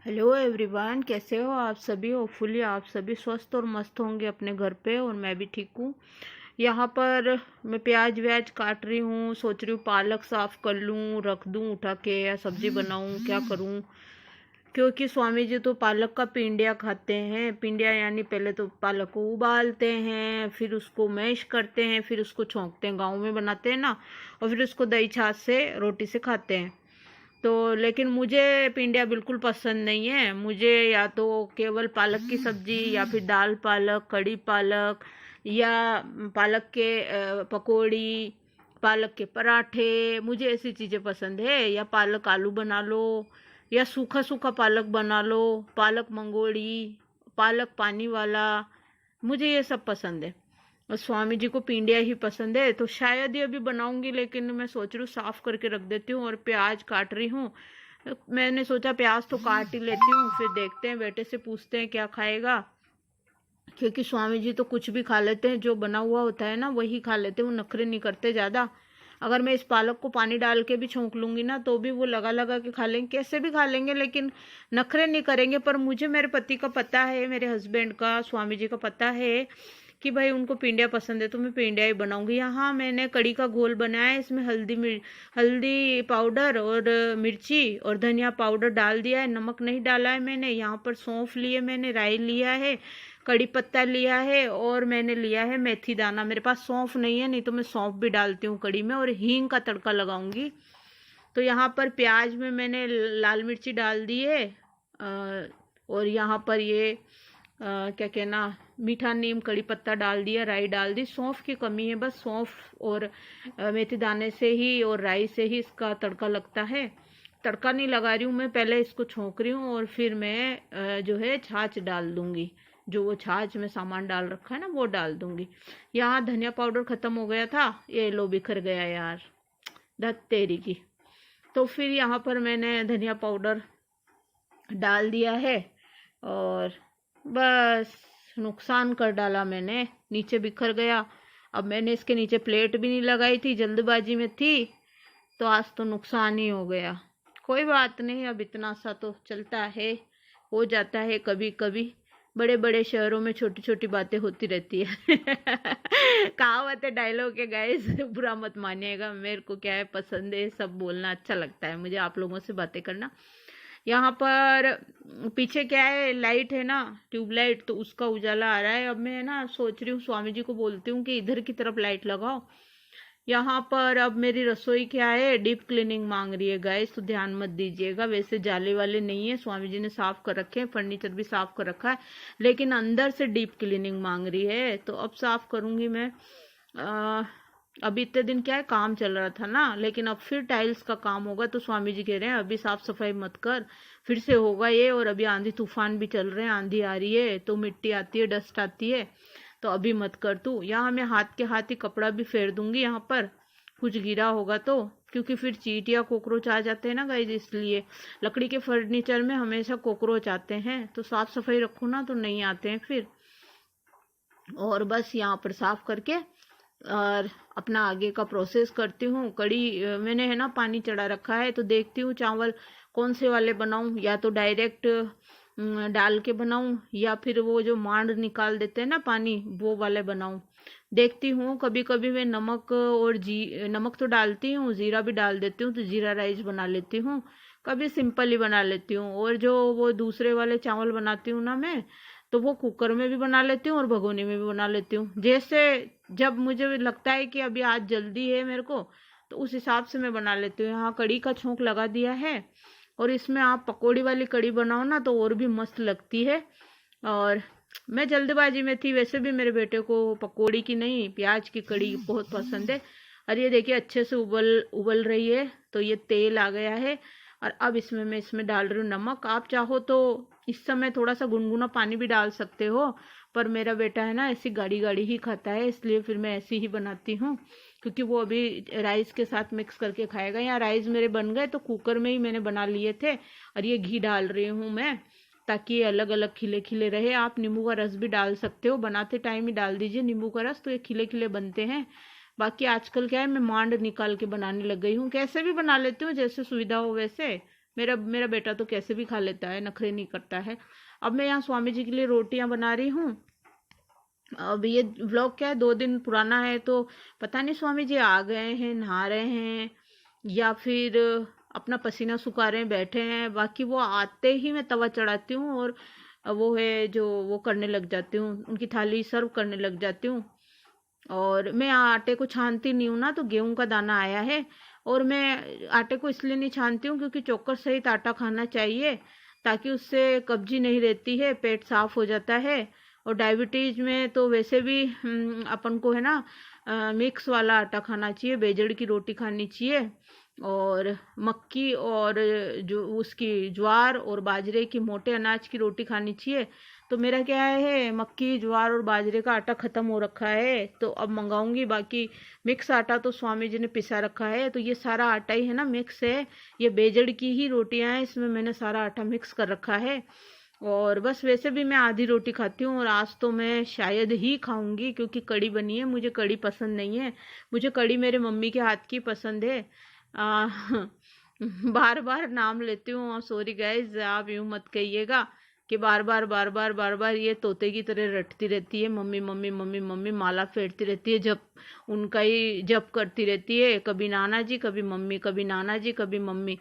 Hello everyone, कैसे हो आप सभी। होपफुली आप सभी स्वस्थ और मस्त होंगे अपने घर पे, और मैं भी ठीक हूँ। यहाँ पर मैं प्याज व्याज काट रही हूँ, सोच रही हूँ पालक साफ कर लूँ, रख दूँ उठा के, या सब्जी बनाऊँ, क्या करूँ। क्योंकि स्वामी जी तो पालक का पिंडिया खाते हैं। पिंडिया यानी पहले तो पालक को उबालते हैं, फिर उसको मैश करते हैं, फिर उसको छौंकते हैं, गाँव में बनाते हैं ना, और फिर उसको दही छाछ से रोटी से खाते हैं। तो लेकिन मुझे पिंडिया बिल्कुल पसंद नहीं है। मुझे या तो केवल पालक की सब्जी, या फिर दाल पालक, कड़ी पालक, या पालक के पकौड़ी, पालक के पराठे, मुझे ऐसी चीज़ें पसंद है। या पालक आलू बना लो, या सूखा सूखा पालक बना लो, पालक मंगोड़ी, पालक पानी वाला, मुझे ये सब पसंद है। और स्वामी जी को पिंडिया ही पसंद है, तो शायद ही अभी बनाऊंगी, लेकिन मैं सोच रही हूँ साफ करके रख देती हूँ। और प्याज काट रही हूँ। मैंने सोचा प्याज तो काट ही लेती हूँ, फिर देखते हैं, बेटे से पूछते हैं क्या खाएगा। क्योंकि स्वामी जी तो कुछ भी खा लेते हैं, जो बना हुआ होता है ना वही खा लेते हैं, वो नखरे नहीं करते ज़्यादा। अगर मैं इस पालक को पानी डाल के भी छौंक लूंगी ना, तो भी वो लगा लगा के खा लेंगे, कैसे भी खा लेंगे, लेकिन नखरे नहीं करेंगे। पर मुझे मेरे पति का पता है, मेरे हस्बैंड का, स्वामी जी का पता है कि भाई उनको पिंडिया पसंद है, तो मैं पिंडिया ही बनाऊंगी। यहाँ मैंने कड़ी का घोल बनाया है, इसमें हल्दी पाउडर और मिर्ची और धनिया पाउडर डाल दिया है, नमक नहीं डाला है मैंने। यहाँ पर सौंफ लिए, मैंने राई लिया है, कड़ी पत्ता लिया है, और मैंने लिया है मेथी दाना। मेरे पास सौंफ नहीं है, नहीं तो मैं सौंफ भी डालती हूँ कड़ी में, और हींग का तड़का लगाऊंगी। तो यहाँ पर प्याज में मैंने लाल मिर्ची डाल दी है, और यहाँ पर ये क्या कहना, मीठा नीम कड़ी पत्ता डाल दिया, राई डाल दी। सौंफ की कमी है, बस सौंफ और मेथी दाने से ही और राई से ही इसका तड़का लगता है। तड़का नहीं लगा रही हूँ मैं, पहले इसको छोंक रही हूँ, और फिर मैं जो है छाछ डाल दूंगी। जो वो छाछ में सामान डाल रखा है ना, वो डाल दूंगी। यहाँ धनिया पाउडर खत्म हो गया था, ये लो बिखर गया यार, धत तेरी की। तो फिर यहाँ पर मैंने धनिया पाउडर डाल दिया है, और बस नुकसान कर डाला मैंने, नीचे बिखर गया। अब मैंने इसके नीचे प्लेट भी नहीं लगाई थी, जल्दबाजी में थी, तो आज तो नुकसान ही हो गया। कोई बात नहीं, अब इतना सा तो चलता है, हो जाता है कभी कभी। बड़े बड़े शहरों में छोटी छोटी बातें होती रहती है। कहावत है, डायलॉग है गाइस, बुरा मत मानिएगा। मेरे को क्या है, पसंद है, सब बोलना अच्छा लगता है मुझे, आप लोगों से बातें करना। यहाँ पर पीछे क्या है, लाइट है ना, ट्यूबलाइट, तो उसका उजाला आ रहा है। अब मैं ना सोच रही हूँ, स्वामी जी को बोलती हूँ कि इधर की तरफ लाइट लगाओ। यहाँ पर अब मेरी रसोई क्या है, डीप क्लीनिंग मांग रही है गाइस, तो ध्यान मत दीजिएगा। वैसे जाले वाले नहीं है, स्वामी जी ने साफ कर रखे हैं, फर्नीचर भी साफ कर रखा है, लेकिन अंदर से डीप क्लीनिंग मांग रही है, तो अब साफ करूंगी मैं। अभी इतने दिन क्या है, काम चल रहा था ना, लेकिन अब फिर टाइल्स का काम होगा, तो स्वामी जी कह रहे हैं अभी साफ सफाई मत कर, फिर से होगा ये। और अभी आंधी तूफान भी चल रहे हैं, आंधी आ रही है तो मिट्टी आती है, डस्ट आती है, तो अभी मत कर तू। यहाँ मैं हाथ के हाथ ही कपड़ा भी फेर दूंगी, यहाँ पर कुछ गिरा होगा तो, क्योंकि फिर चींट या कॉकरोच आ जाते हैं ना गाइस, इसलिए लकड़ी के फर्नीचर में हमेशा कॉकरोच आते हैं, तो साफ सफाई रखो ना, तो नहीं आते हैं फिर। और बस यहाँ पर साफ करके और अपना आगे का प्रोसेस करती हूँ। कड़ी मैंने है ना पानी चढ़ा रखा है, तो देखती हूँ चावल कौन से वाले बनाऊं, या तो डायरेक्ट डाल के बनाऊं, या फिर वो जो मांड निकाल देते हैं ना पानी, वो वाले बनाऊं। देखती हूँ। कभी कभी मैं नमक और नमक तो डालती हूँ, जीरा भी डाल देती हूँ, तो जीरा राइस बना लेती हूँ। कभी सिंपल ही बना लेती हूँ। और जो वो दूसरे वाले चावल बनाती हूँ ना मैं, तो वो कुकर में भी बना लेती हूँ और भगोनी में भी बना लेती हूँ। जैसे जब मुझे लगता है कि अभी आज जल्दी है मेरे को, तो उस हिसाब से मैं बना लेती हूँ। यहाँ कड़ी का छोंक लगा दिया है, और इसमें आप पकौड़ी वाली कड़ी बनाओ ना, तो और भी मस्त लगती है। और मैं जल्दबाजी में थी, वैसे भी मेरे बेटे को पकौड़ी की नहीं, प्याज की कड़ी बहुत पसंद है। और ये देखिए अच्छे से उबल रही है, तो ये तेल आ गया है। और अब मैं इसमें डाल रही हूँ नमक। आप चाहो तो इस समय थोड़ा सा गुनगुना पानी भी डाल सकते हो, पर मेरा बेटा है ना ऐसी गाढ़ी गाढ़ी ही खाता है, इसलिए फिर मैं ऐसी ही बनाती हूँ, क्योंकि वो अभी राइस के साथ मिक्स करके खाएगा। यहाँ राइस मेरे बन गए, तो कुकर में ही मैंने बना लिए थे। और ये घी डाल रही हूँ मैं, ताकि ये अलग अलग खिले खिले रहे। आप नींबू का रस भी डाल सकते हो, बनाते टाइम ही डाल दीजिए नींबू का रस, तो ये खिले खिले बनते हैं। बाकी आजकल क्या है, मैं मांड निकाल के बनाने लग गई हूँ, कैसे भी बना लेती हूँ, जैसे सुविधा हो वैसे। मेरा मेरा बेटा तो कैसे भी खा लेता है, नखरे नहीं करता है। अब मैं यहाँ स्वामी जी के लिए रोटियां बना रही हूँ। अब ये व्लॉग क्या है, 2 दिन पुराना है, तो पता नहीं स्वामी जी आ गए हैं, नहा रहे हैं, या फिर अपना पसीना सुखा रहे हैं, बैठे हैं। बाकी वो आते ही मैं तवा चढ़ाती हूँ और वो है जो वो करने लग जाती हूँ, उनकी थाली सर्व करने लग जाती हूँ। और मैं आटे को छानती नहीं हूँ ना, तो गेहूं का दाना आया है। और मैं आटे को इसलिए नहीं छानती हूँ क्योंकि चोकर सहित आटा खाना चाहिए, ताकि उससे कब्जी नहीं रहती है, पेट साफ हो जाता है। और डायबिटीज में तो वैसे भी अपन को है ना मिक्स वाला आटा खाना चाहिए, बेजड़ की रोटी खानी चाहिए, और मक्की और जो उसकी ज्वार और बाजरे की मोटे अनाज की रोटी खानी चाहिए। तो मेरा क्या है, मक्की ज्वार और बाजरे का आटा ख़त्म हो रखा है, तो अब मंगाऊंगी। बाकी मिक्स आटा तो स्वामी जी ने पिसा रखा है, तो ये सारा आटा ही है ना मिक्स है। ये बेजड़ की ही रोटियां हैं, इसमें मैंने सारा आटा मिक्स कर रखा है। और बस वैसे भी मैं आधी रोटी खाती हूँ, और आज तो मैं शायद ही खाऊंगी क्योंकि कड़ी बनी है। मुझे कड़ी पसंद नहीं है, मुझे कड़ी मेरे मम्मी के हाथ की पसंद है। आ, बार बार नाम लेती हूँ, सॉरी गाइज, आप यूँ मत कहिएगा कि बार बार ये तोते की तरह रटती रहती है, मम्मी मम्मी मम्मी मम्मी, माला फेरती रहती है, जब उनका ही जप करती रहती है, कभी नाना जी कभी मम्मी, कभी नाना जी कभी मम्मी।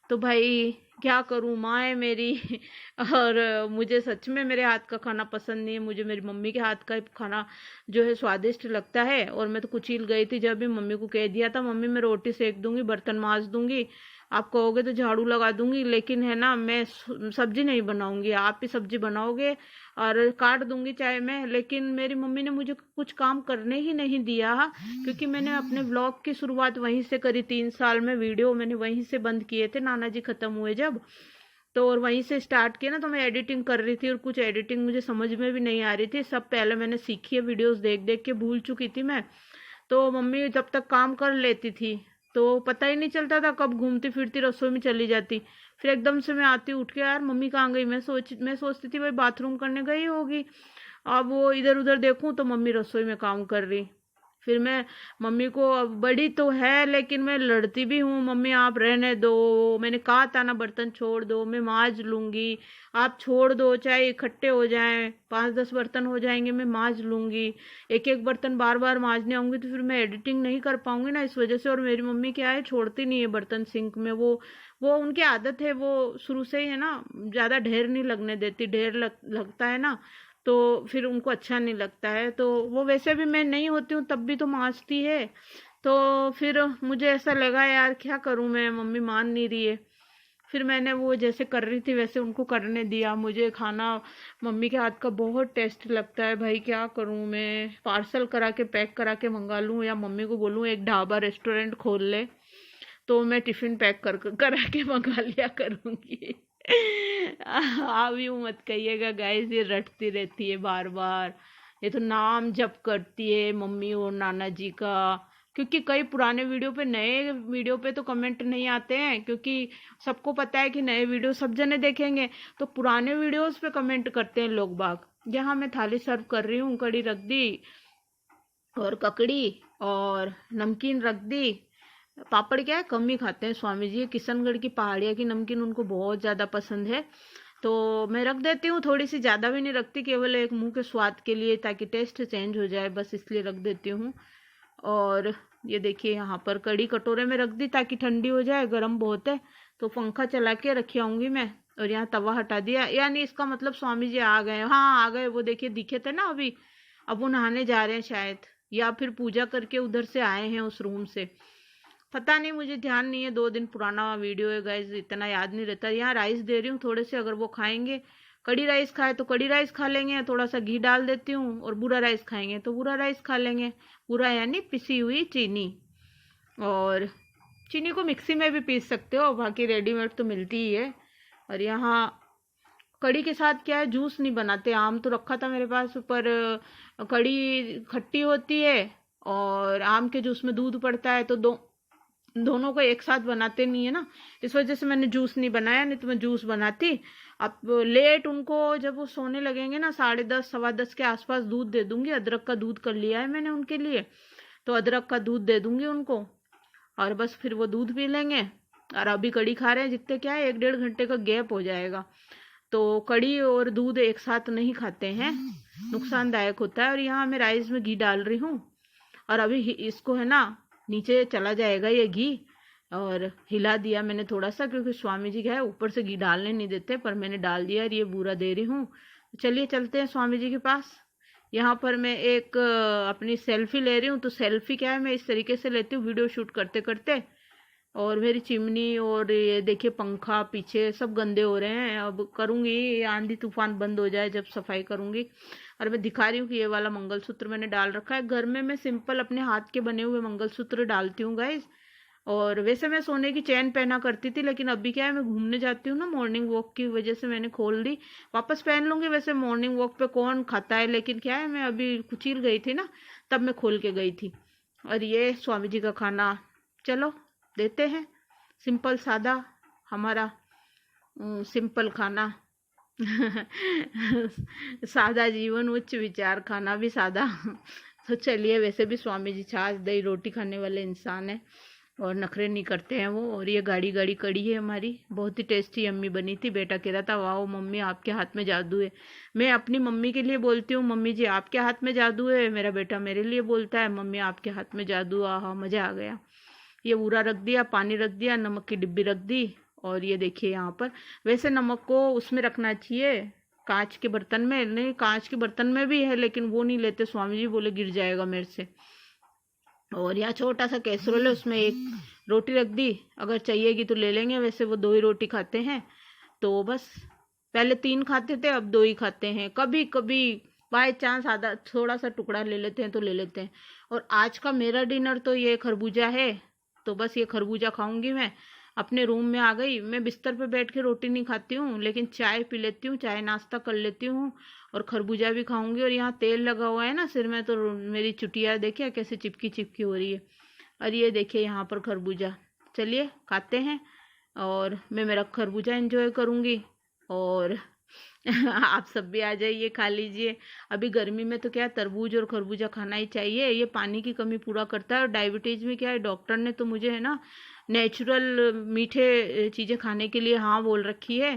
तो भाई क्या करूँ, माँ है मेरी और मुझे सच में मेरे हाथ का खाना पसंद नहीं है। मुझे मेरी मम्मी के हाथ का खाना जो है स्वादिष्ट लगता है। और मैं तो कुचील गई थी जब भी, मम्मी को कह दिया था मम्मी मैं रोटी सेक दूंगी, बर्तन मांज दूंगी, आप कहोगे तो झाड़ू लगा दूंगी, लेकिन है ना मैं सब्जी नहीं बनाऊंगी, आप ही सब्जी बनाओगे और काट दूंगी चाहे मैं। लेकिन मेरी मम्मी ने मुझे कुछ काम करने ही नहीं दिया, क्योंकि मैंने अपने ब्लॉग की शुरुआत वहीं से करी। 3 साल में वीडियो मैंने वहीं से बंद किए थे, नाना जी खत्म हुए जब, तो और वहीं से स्टार्ट किया ना। तो मैं एडिटिंग कर रही थी और कुछ एडिटिंग मुझे समझ में भी नहीं आ रही थी, सब पहले मैंने सीखी है, वीडियोस देख देख के भूल चुकी थी मैं। तो मम्मी जब तक काम कर लेती थी तो पता ही नहीं चलता था कब घूमती फिरती रसोई में चली जाती। फिर एकदम से मैं आती, उठ के यार मम्मी कहाँ गई, मैं सोचती थी भाई बाथरूम करने गई होगी। अब वो इधर उधर देखूं तो मम्मी रसोई में काम कर रही। फिर मैं मम्मी को, अब बड़ी तो है लेकिन मैं लड़ती भी हूँ, मम्मी आप रहने दो, मैंने कहा था ना बर्तन छोड़ दो, मैं मांज लूंगी, आप छोड़ दो, चाहे इकट्ठे हो जाएं, 5-10 बर्तन हो जाएंगे, मैं मांज लूंगी। एक एक बर्तन बार बार मांजने आऊंगी तो फिर मैं एडिटिंग नहीं कर पाऊंगी ना, इस वजह से। और मेरी मम्मी क्या है, छोड़ती नहीं है बर्तन सिंक में, वो उनकी आदत है, वो शुरू से ही है ना, ज्यादा ढेर नहीं लगने देती। ढेर लगता है ना तो फिर उनको अच्छा नहीं लगता है, तो वो वैसे भी मैं नहीं होती हूँ तब भी तो मांजती है। तो फिर मुझे ऐसा लगा यार क्या करूँ मैं, मम्मी मान नहीं रही है। फिर मैंने वो जैसे कर रही थी वैसे उनको करने दिया। मुझे खाना मम्मी के हाथ का बहुत टेस्ट लगता है भाई, क्या करूँ मैं, पार्सल करा के पैक करा के मंगा लूँ, या मम्मी को बोलूँ एक ढाबा रेस्टोरेंट खोल ले, तो मैं टिफिन पैक करा के मंगा लिया करूँगी। आप यूं मत कहिएगा गाइस, ये रटती रहती है बार बार, ये तो नाम जप करती है मम्मी और नाना जी का। क्योंकि कई पुराने वीडियो पे, नए वीडियो पे तो कमेंट नहीं आते हैं, क्योंकि सबको पता है कि नए वीडियो सब जने देखेंगे, तो पुराने वीडियोस पे कमेंट करते हैं लोग बाग। यहाँ मैं थाली सर्व कर रही हूँ, कड़ी रख दी और ककड़ी और नमकीन रख दी। पापड़ क्या है कम ही खाते हैं स्वामी जी, किशनगढ़ की पहाड़िया की नमकीन उनको बहुत ज़्यादा पसंद है, तो मैं रख देती हूँ थोड़ी सी, ज़्यादा भी नहीं रखती, केवल एक मुंह के स्वाद के लिए, ताकि टेस्ट चेंज हो जाए, बस इसलिए रख देती हूँ। और ये देखिए यहाँ पर कड़ी कटोरे में रख दी ताकि ठंडी हो जाए, गर्म बहुत है, तो पंखा चला के रखी आऊँगी मैं। और यहाँ तवा हटा दिया, यानी इसका मतलब स्वामी जी आ गए, हाँ आ गए, वो देखिए दिखे थे ना अभी। अब वो नहाने जा रहे हैं शायद, या फिर पूजा करके उधर से आए हैं उस रूम से, पता नहीं, मुझे ध्यान नहीं है। 2 दिन पुराना वीडियो है गाइस, इतना याद नहीं रहता। यहाँ राइस दे रही हूँ थोड़े से, अगर वो खाएंगे, कड़ी राइस खाए तो कड़ी राइस खा लेंगे, थोड़ा सा घी डाल देती हूँ, और बुरा राइस खाएंगे तो बुरा राइस खा लेंगे। बुरा यानी पिसी हुई चीनी, और चीनी को मिक्सी में भी पीस सकते हो, बाकी रेडीमेड तो मिलती ही है। और यहाँ कड़ी के साथ क्या है, जूस नहीं बनाते, आम तो रखा था मेरे पास, पर कड़ी खट्टी होती है और आम के जूस में दूध पड़ता है, तो दोनों को एक साथ बनाते नहीं है ना, इस वजह से मैंने जूस नहीं बनाया, नहीं तो मैं जूस बनाती। अब लेट उनको जब वो सोने लगेंगे ना, 10:30 10:15 के आसपास दूध दे दूंगी, अदरक का दूध कर लिया है मैंने उनके लिए, तो अदरक का दूध दे दूंगी उनको, और बस फिर वो दूध पी लेंगे। और अभी कड़ी खा रहे हैं, जितने क्या है 1-1.5 घंटे का गैप हो जाएगा। तो कड़ी और दूध एक साथ नहीं खाते हैं, नुकसानदायक होता है। और यहाँ मैं राइस में घी डाल रही हूँ और अभी इसको है ना नीचे चला जाएगा ये घी। और हिला दिया मैंने थोड़ा सा, क्योंकि स्वामी जी क्या है ऊपर से घी डालने नहीं देते, पर मैंने डाल दिया और ये बूरा दे रही हूँ। चलिए चलते हैं स्वामी जी के पास। यहाँ पर मैं एक अपनी सेल्फी ले रही हूँ। तो सेल्फी क्या है, मैं इस तरीके से लेती हूँ वीडियो शूट करते करते। और मेरी चिमनी और ये देखिए पंखा पीछे सब गंदे हो रहे हैं। अब करूँगी, आंधी तूफान बंद हो जाए जब सफाई करूँगी। और मैं दिखा रही हूँ कि ये वाला मंगलसूत्र मैंने डाल रखा है। घर में मैं सिंपल अपने हाथ के बने हुए मंगलसूत्र डालती हूँ गाइज। और वैसे मैं सोने की चेन पहना करती थी, लेकिन अभी क्या है मैं घूमने जाती हूँ ना मॉर्निंग वॉक की वजह से मैंने खोल दी। वापस पहन लूँगी, वैसे मॉर्निंग वॉक पे कौन खाता है, लेकिन क्या है मैं अभी कुचील गई थी ना, तब मैं खोल के गई थी। और ये स्वामी जी का खाना चलो देते हैं, सिंपल सादा हमारा सिंपल खाना। सादा जीवन उच्च विचार, खाना भी सादा। तो चलिए, वैसे भी स्वामी जी छाछ दही रोटी खाने वाले इंसान है और नखरे नहीं करते हैं वो। और ये गाढ़ी गाढ़ी कड़ी है हमारी, बहुत ही टेस्टी अम्मी बनी थी। बेटा कह रहा था वाह मम्मी आपके हाथ में जादू है। मैं अपनी मम्मी के लिए बोलती हूँ मम्मी जी आपके हाथ में जादू है, मेरा बेटा मेरे लिए बोलता है मम्मी आपके हाथ में जादू। आहा मज़ा आ गया। ये बूरा रख दिया, पानी रख दिया, नमक की डिब्बी रख दी। और ये देखिए यहाँ पर, वैसे नमक को उसमें रखना चाहिए कांच के बर्तन में, नहीं कांच के बर्तन में भी है लेकिन वो नहीं लेते स्वामी जी, बोले गिर जाएगा मेरे से। और यहाँ छोटा सा कैसरोल है, उसमें एक रोटी रख दी, अगर चाहिएगी तो ले लेंगे। वैसे वो 2 ही रोटी खाते हैं, तो बस पहले 3 खाते थे, अब 2 ही खाते हैं। कभी कभी बाय चांस आधा थोड़ा सा टुकड़ा ले लेते हैं तो ले लेते हैं। और आज का मेरा डिनर तो ये खरबूजा है, तो बस ये खरबूजा खाऊंगी मैं। अपने रूम में आ गई, मैं बिस्तर पे बैठ के रोटी नहीं खाती हूँ, लेकिन चाय पी लेती हूँ, चाय नाश्ता कर लेती हूँ और खरबूजा भी खाऊंगी। और यहाँ तेल लगा हुआ है ना सिर में, तो मेरी चुटिया देखिए कैसे चिपकी चिपकी हो रही है। और ये देखिए यहाँ पर खरबूजा, चलिए खाते हैं और मैं मेरा खरबूजा एंजॉय करूँगी। और आप सब भी आ जाइए, खा लीजिए। अभी गर्मी में तो क्या है तरबूज और खरबूजा खाना ही चाहिए, ये पानी की कमी पूरा करता है। और डायबिटीज में क्या है, डॉक्टर ने तो मुझे है ना नेचुरल मीठे चीज़ें खाने के लिए हाँ बोल रखी है।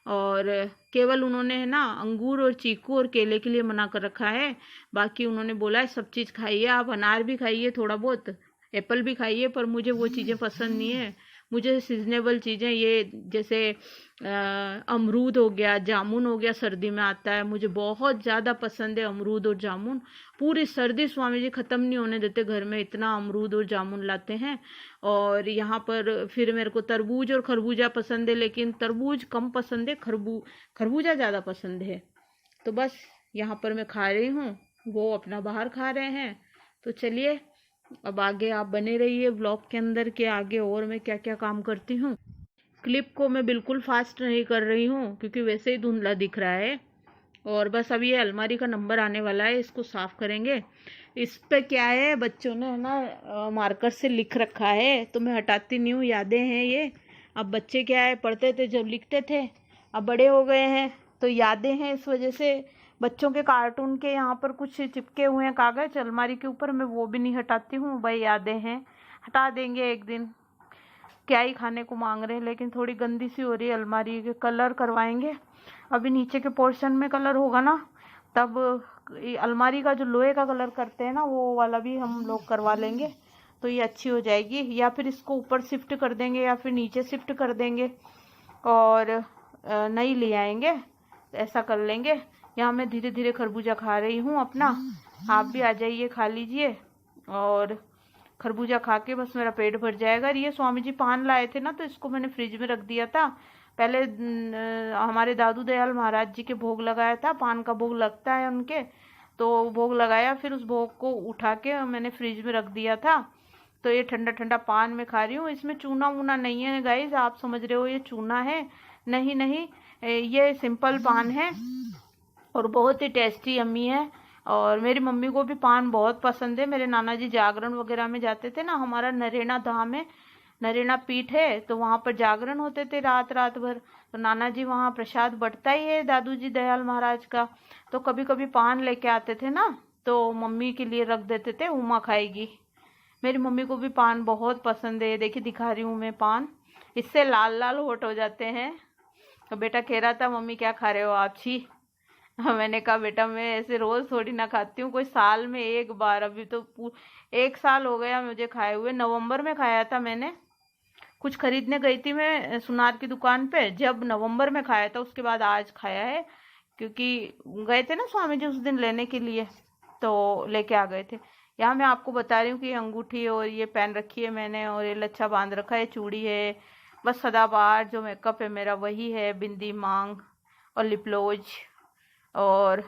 और केवल उन्होंने है ना अंगूर और चीकू और केले के लिए मना कर रखा है। बाकी उन्होंने बोला है सब चीज़ खाइए, आप अनार भी खाइए, थोड़ा बहुत एप्पल भी खाइए, पर मुझे वो चीज़ें पसंद नहीं है। मुझे सीजनेबल चीज़ें, ये जैसे अमरूद हो गया, जामुन हो गया, सर्दी में आता है, मुझे बहुत ज़्यादा पसंद है अमरूद और जामुन। पूरी सर्दी स्वामी जी ख़त्म नहीं होने देते, घर में इतना अमरूद और जामुन लाते हैं। और यहाँ पर फिर मेरे को तरबूज और खरबूजा पसंद है, लेकिन तरबूज कम पसंद है, खरबूजा ज़्यादा पसंद है। तो बस यहाँ पर मैं खा रही हूँ, वो अपना बाहर खा रहे हैं। तो चलिए अब आगे आप बने रहिए ब्लॉग के अंदर के आगे और मैं क्या क्या काम करती हूँ। क्लिप को मैं बिल्कुल फास्ट नहीं कर रही हूँ क्योंकि वैसे ही धुंधला दिख रहा है। और बस अब ये अलमारी का नंबर आने वाला है, इसको साफ करेंगे। इस पे क्या है बच्चों ने है ना मार्कर से लिख रखा है, तो मैं हटाती नहीं हूँ, यादें हैं ये। अब बच्चे क्या है पढ़ते थे जब लिखते थे, अब बड़े हो गए हैं तो यादें हैं, इस वजह से बच्चों के कार्टून के यहाँ पर कुछ चिपके हुए हैं कागज अलमारी के ऊपर, मैं वो भी नहीं हटाती हूँ भाई, यादें हैं, हटा देंगे एक दिन। क्या ही खाने को मांग रहे हैं, लेकिन थोड़ी गंदी सी हो रही है अलमारी, के कलर करवाएंगे। अभी नीचे के पोर्शन में कलर होगा ना, तब अलमारी का जो लोहे का कलर करते हैं ना वो वाला भी हम लोग करवा लेंगे, तो ये अच्छी हो जाएगी। या फिर इसको ऊपर शिफ्ट कर देंगे या फिर नीचे शिफ्ट कर देंगे और नई ले आएंगे, ऐसा कर लेंगे। यहाँ मैं धीरे धीरे खरबूजा खा रही हूँ अपना, आप भी आ जाइए खा लीजिए। और खरबूजा खा के बस मेरा पेट भर जाएगा। ये स्वामी जी पान लाए थे ना, तो इसको मैंने फ्रिज में रख दिया था। पहले हमारे दादू दयाल महाराज जी के भोग लगाया था, पान का भोग लगता है उनके, तो भोग लगाया, फिर उस भोग को उठा के मैंने फ्रिज में रख दिया था। तो ये ठंडा ठंडा पान मैं खा रही हूँ, इसमें चूना वूना नहीं है गाइज, आप समझ रहे हो ये चूना है, नहीं नहीं ये सिंपल पान है और बहुत ही टेस्टी यम्मी है। और मेरी मम्मी को भी पान बहुत पसंद है। मेरे नाना जी जागरण वगैरह में जाते थे ना, हमारा नरेना धाम है, नरेना पीठ है, तो वहाँ पर जागरण होते थे रात रात भर, तो नाना जी वहाँ प्रसाद बंटता ही है दादू जी दयाल महाराज का, तो कभी कभी पान लेके आते थे ना, तो मम्मी के लिए रख देते थे, उमा खाएगी। मेरी मम्मी को भी पान बहुत पसंद है, देखिए दिखा रही हूँ मैं पान, इससे लाल लाल होठ हो जाते हैं। तो बेटा कह रहा था मम्मी क्या खा रहे हो आप? छी। मैंने कहा बेटा मैं ऐसे रोज थोड़ी ना खाती हूँ, कोई साल में एक बार। अभी तो 1 साल हो गया मुझे खाए हुए। नवंबर में खाया था मैंने, कुछ खरीदने गई थी मैं सुनार की दुकान पे, जब नवंबर में खाया था, उसके बाद आज खाया है। क्योंकि गए थे ना स्वामी जी उस दिन लेने के लिए, तो लेके आ गए थे। यहाँ मैं आपको बता रही हूँ कि अंगूठी और ये पहन रखी है मैंने, और ये लच्छा बांध रखा है, चूड़ी है। बस सदाबहार जो मेकअप है मेरा वही है, बिंदी, मांग और लिपलोज और